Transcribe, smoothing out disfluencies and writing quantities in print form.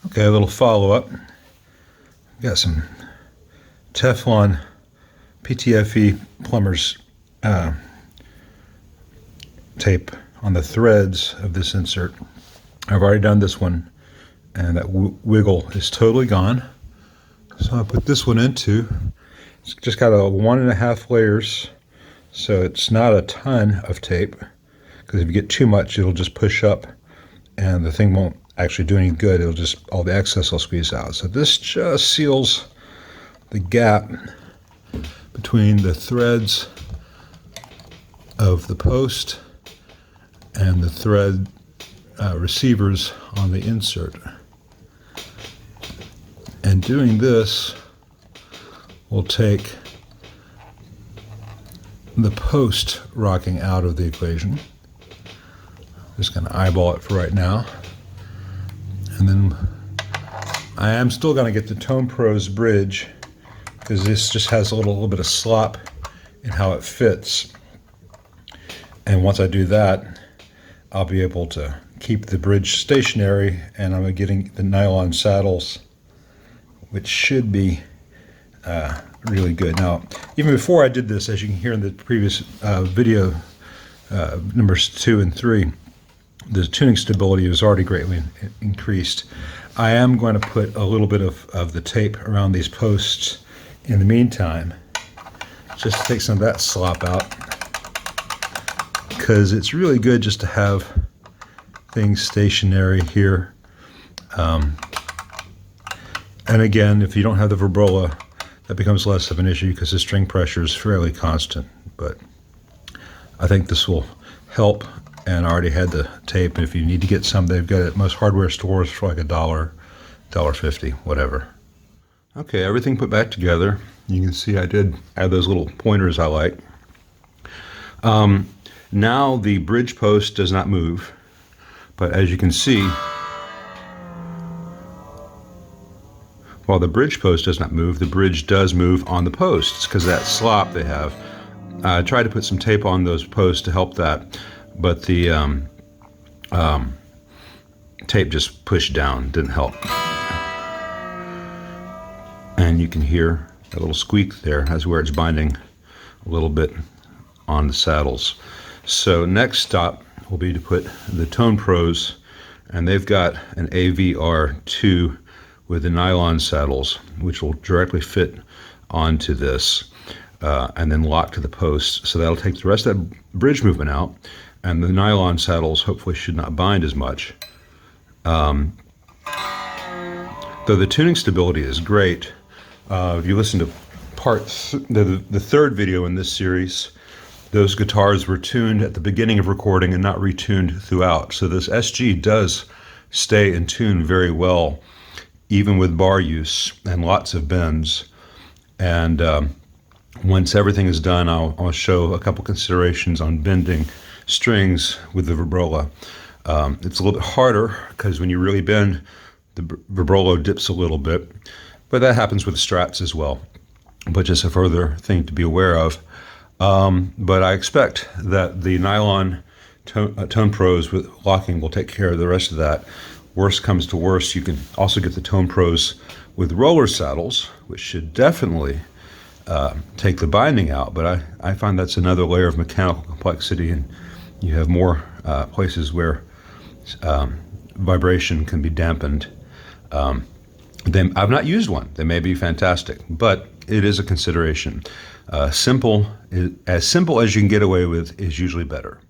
Okay, a little follow-up. Got some Teflon PTFE plumber's tape on the threads of this insert. I've already done this one, and that wiggle is totally gone. So I put this one into, it's just got a 1.5 layers, so it's not a ton of tape, because if you get too much, it'll just push up, and the thing won't actually do any good. It'll just, all the excess will squeeze out. So this just seals the gap between the threads of the post and the thread receivers on the insert. And doing this will take the post rocking out of the equation. Just going to eyeball it for right now. And then I am still going to get the Tone Pros bridge, because this just has a little bit of slop in how it fits. And once I do that, I'll be able to keep the bridge stationary, and I'm getting the nylon saddles, which should be really good. Now, even before I did this, as you can hear in the previous video, numbers 2 and 3, the tuning stability is already greatly increased. I am going to put a little bit of the tape around these posts in the meantime, just to take some of that slop out, because it's really good just to have things stationary here. And again, if you don't have the vibrola, that becomes less of an issue because the string pressure is fairly constant. But I think this will help, and I already had the tape. If you need to get some, they've got it at most hardware stores for like $1, $1.50, whatever. Okay, everything put back together. You can see I did add those little pointers I like. Now the bridge post does not move, but as you can see, while the bridge post does not move, the bridge does move on the posts because of that slop they have. I tried to put some tape on those posts to help that, but the tape just pushed down, didn't help. And you can hear a little squeak there. That's where it's binding a little bit on the saddles. So next stop will be to put the Tone Pros, and they've got an AVR2 with the nylon saddles, which will directly fit onto this and then lock to the post. So that'll take the rest of that bridge movement out, and the nylon saddles hopefully should not bind as much. Though the tuning stability is great. If you listen to the third video in this series, those guitars were tuned at the beginning of recording and not retuned throughout. So this SG does stay in tune very well, even with bar use and lots of bends. And once everything is done, I'll show a couple considerations on bending strings with the vibrola. It's a little bit harder because when you really bend, the vibrola dips a little bit, but that happens with the Strats as well. But just a further thing to be aware of. But I expect that the nylon Tone Pros with locking will take care of the rest of that. Worst comes to worst, you can also get the Tone Pros with roller saddles, which should definitely take the binding out. But I find that's another layer of mechanical complexity, and you have more places where vibration can be dampened. I've not used one. They may be fantastic, but it is a consideration. As simple as you can get away with is usually better.